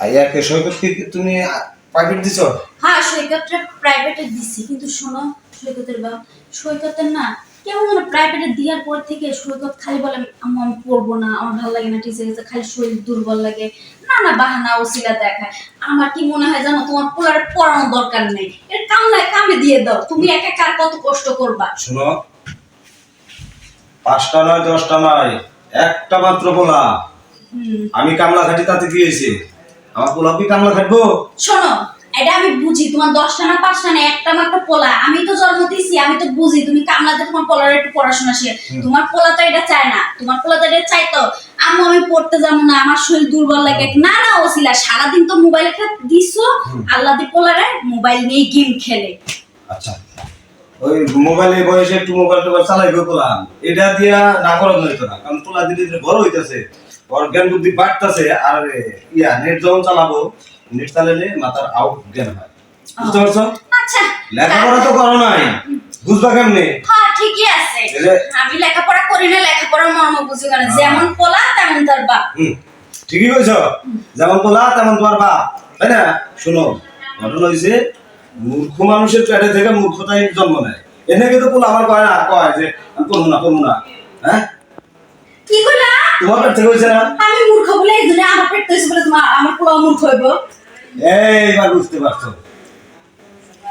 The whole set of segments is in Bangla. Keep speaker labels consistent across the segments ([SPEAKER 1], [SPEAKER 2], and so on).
[SPEAKER 1] আইয়াকে সৈকত কি তুমি প্রাইভেট দিছো?
[SPEAKER 2] হ্যাঁ, সৈকতটা প্রাইভেটে দিছি, কিন্তু শোনো, সৈকতের বাপ, সৈকতের না কেমন যেন প্রাইভেটে দেওয়ার পর থেকে সৈকত খালি বলে আম্মু আমি পড়বো না, আমার ভালো লাগে না টিচার কাছে, খালি শরীর দুর্বল লাগে, না না বাহানা ওসিলা দেখায়। আমার কি মনে হয় জানো, তোমার পোলার পড়ানোর দরকার নেই, এর কামে দিয়ে দাও, তুমি একা কার কত কষ্ট করবা।
[SPEAKER 1] শোনো, 5টা নয় 10টা নয়, একটা মাত্র পোলা। আমি কামলা খাটি, তাতে কি হয়েছে? আমার পোলা কি কামলা খাটবো?
[SPEAKER 2] শোনো, এটা আমি বুঝি, তোমার 10টা না 5টা না, একটা মাত্র পোলা, আমি তো জন্ম দিছি, আমি তো বুঝি তুমি কামলাতে তোমার পোলার একটু পড়াশোনা শেখে। তোমার পোলা তো এটা চায় না, তোমার পোলা তো এটা চাইতো আম্মু আমি পড়তে যাবো না, আমার শরীর দুর্বল লাগে, না না ওসিলা সারাদিন তো মোবাইল একটা দিছো, আল্লাহ দি পোলারে মোবাইল নিয়ে গেম খেলে।
[SPEAKER 1] আচ্ছা, ওই মোবাইলে বয়সে একটু মোবাইল টোবাইল চালাই করলাম, এটা দিয়া না করা হইতো না, কারণ পোলা দিদি বড় হইতেছে, ওর জ্ঞান বুদ্ধি বাড়তেছে, আর নেট যখন চালাবো, নেট চালালে মাথার আউট জ্ঞান হয়, বুঝতে পারছো?
[SPEAKER 2] আচ্ছা,
[SPEAKER 1] লেখাপড়া তো করো নাই, বুঝবা কেমনে?
[SPEAKER 2] হ্যাঁ ঠিকই আছে, আমি লেখাপড়া করি না, লেখাপড়ার মর্ম বুঝি না, যেমন পোলা তেমন তার বাপ।
[SPEAKER 1] ঠিকই কইছো, যেমন পোলা তেমন তোমার বাপ, তাই না? শোনো, ঘটনা হইছে, মূর্খ মানুষের পেটে থেকে মূর্খতাই জন্ম নেয়। এনে কিন্তু পোলা আমার কয় না, কয় যে আমি পড়বো না, হ্যাঁ?
[SPEAKER 2] কি কইলা?
[SPEAKER 1] তোমার পেট থেকে হইছে না?
[SPEAKER 2] আমি মূর্খ বলে এই জন্য আমার পেট তৈরি বলে তোমার আমার পোলা মূর্খ হইব?
[SPEAKER 1] এইবার বুঝতে পারছো?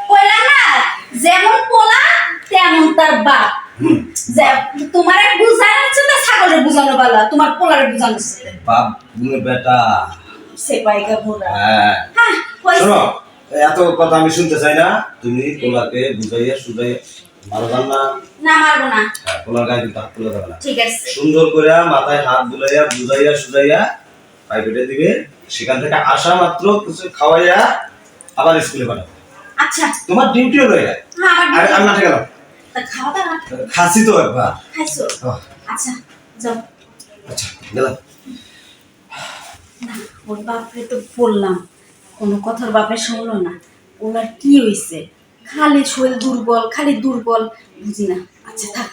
[SPEAKER 2] কইলা না, যেমন পোলা তেমন তার বাপ। যে তোমার বুঝানো হচ্ছে না, ছাগলের বুঝানো বালা, তোমার পোলার বুঝানো হচ্ছে
[SPEAKER 1] বাপ গুনে বেটা।
[SPEAKER 2] সে পাইকা ভোরা।
[SPEAKER 1] হ্যাঁ,
[SPEAKER 2] হ্যাঁ
[SPEAKER 1] শোনো, এত কথা আমি শুনতে চাই না, তুমি পোলাকে বুঝাইয়া সুজাইয়া মারবা না।
[SPEAKER 2] না মারবো না।
[SPEAKER 1] পোলার গায়ে কিন্তু হাত তুলে দেবে না।
[SPEAKER 2] ঠিক আছে।
[SPEAKER 1] সুন্দর করে মাথায় হাত বুলাইয়া বুঝাইয়া সুজাইয়া প্রাইভেটে দিবে, সেখান থেকে আসা মাত্র কিছু খাওয়াইয়া আবার স্কুলে পাঠাবে।
[SPEAKER 2] আচ্ছা,
[SPEAKER 1] তোমার ডিউটিও রয়ে যায়।
[SPEAKER 2] হ্যাঁ আমার
[SPEAKER 1] আর আমি মাঠে গেলাম।
[SPEAKER 2] তা খাওয়া দাওয়া
[SPEAKER 1] খাসি তো একবার।
[SPEAKER 2] খাইছো? আচ্ছা যাও।
[SPEAKER 1] আচ্ছা গেলাম।
[SPEAKER 2] না, ওর বাপরে তো বললাম, কোনো কথার বাপে শুনলো না, ওনার কি হইছে, খালি শরীর দুর্বল, খালি দুর্বল, বুঝি না। আচ্ছা থাক।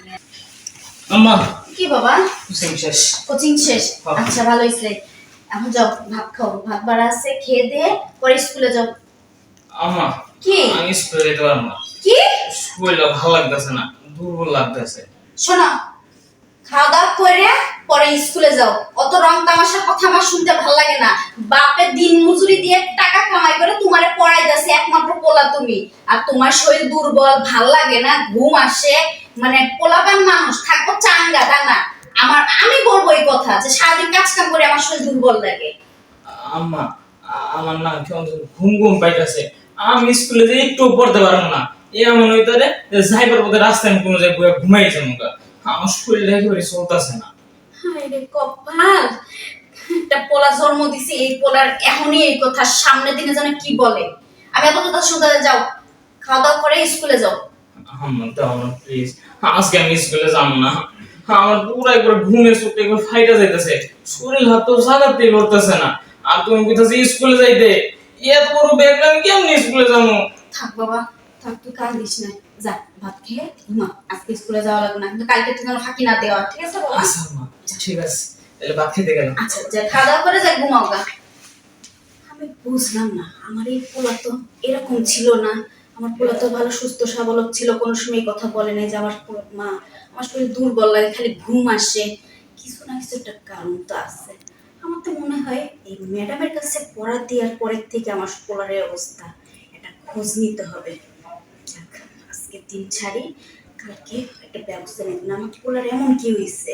[SPEAKER 3] আম্মা,
[SPEAKER 2] কি বাবা?
[SPEAKER 3] কোচিং শেষ।
[SPEAKER 2] কোচিং শেষ? আচ্ছা ভালো হইছে, এখন যাও ভাত খাও, ভাত বাড়া আছে, খেয়ে দিয়ে পরে স্কুলে যাও।
[SPEAKER 3] আম্মা,
[SPEAKER 2] কি?
[SPEAKER 3] আমি স্কুলে যেতে পারবো না।
[SPEAKER 2] কি?
[SPEAKER 3] শরীরটা ভালো লাগতেছে না, দুর্বল লাগতেছে।
[SPEAKER 2] শোনো, খাওয়া দাওয়া করে পরে স্কুলে যাও, অত রং তামাশার কথা আমার শুনতে ভালো লাগে না। বাপের দিন মজুরি দিয়ে টাকা কামাই করে তোমারে পড়াইতেছে, একমাত্র পোলা তুমি, আর তোমার শরীর দুর্বল, ভাল লাগে না, ঘুম আসে, মানে পোলাপান মানুষ থাকবো চাঙ্গা না। আমি বলবো এই কথা যে সারাদিন কাজ কাম করে আমার শরীর দুর্বল লাগে।
[SPEAKER 3] আম্মা, আমার না কেমন ঘুম ঘুম পাইতেছে, আমি স্কুলে যে একটু পড়তে পারবো না, এমন হইতারে যাইবার পথে রাস্তায় আমি কোনো জায়গায় ঘুমাই যাবো, আমার শরীরটা একেবারে চলতেছে না।
[SPEAKER 2] হায় রে কপাল, একটা পোলা জন্ম দিছি, এই পোলার এখনই এই কথা, সামনের দিনে যেন কি বলে। আমি আপাতত শুনতে যাও, খাওয়া দাওয়া করে স্কুলে যাও।
[SPEAKER 3] আম্মা দাও না প্লিজ, আজকে আমি স্কুলে যাবো না, আমার পুরো একবার ঘুমের চোখটা একবার ফাইটা যাইতেছে, শরীর হাত তো জাগাতে করতেছে না, আর তুমি কইতাছি স্কুলে যাইতে, এত বড় ব্যাগ আমি কেমনে স্কুলে যাবো?
[SPEAKER 2] থাক বাবা, থাক, তুই কান্দিস না, যা ভাত খেয়ে ঘুমা, আজকে স্কুলে যাওয়া লাগবে না, কিন্তু কালকে তুই যেন ফাঁকি না দেওয়া, ঠিক আছে বাবা?
[SPEAKER 3] আচ্ছা আম্মা, ঠিক আছে, তাহলে ভাত খেতে গেলাম।
[SPEAKER 2] আচ্ছা যা, খাওয়া দাওয়া করে যা, ঘুমাও গা। আমি বুঝলাম না, আমার এই পোলা তো এরকম ছিল না, আমার পোলা তো ভালো সুস্থ সবলক ছিল, কোনো সময় কথা বলে নাই যে আমার মা আমার শরীর দুর্বল লাগে, খালি ঘুম আসে, কিছু না কিছু একটা কারণ তো আছে। আমার তো মনে হয় এই ম্যাডামের কাছে পড়া দেওয়ার পরের থেকে আমার পোলারের অবস্থা, এটা খোঁজ নিতে হবে। যাক, আজকে দিন ছাড়ি, কালকে একটা ব্যবস্থা নিতে, আমার পোলার এমন কি হয়েছে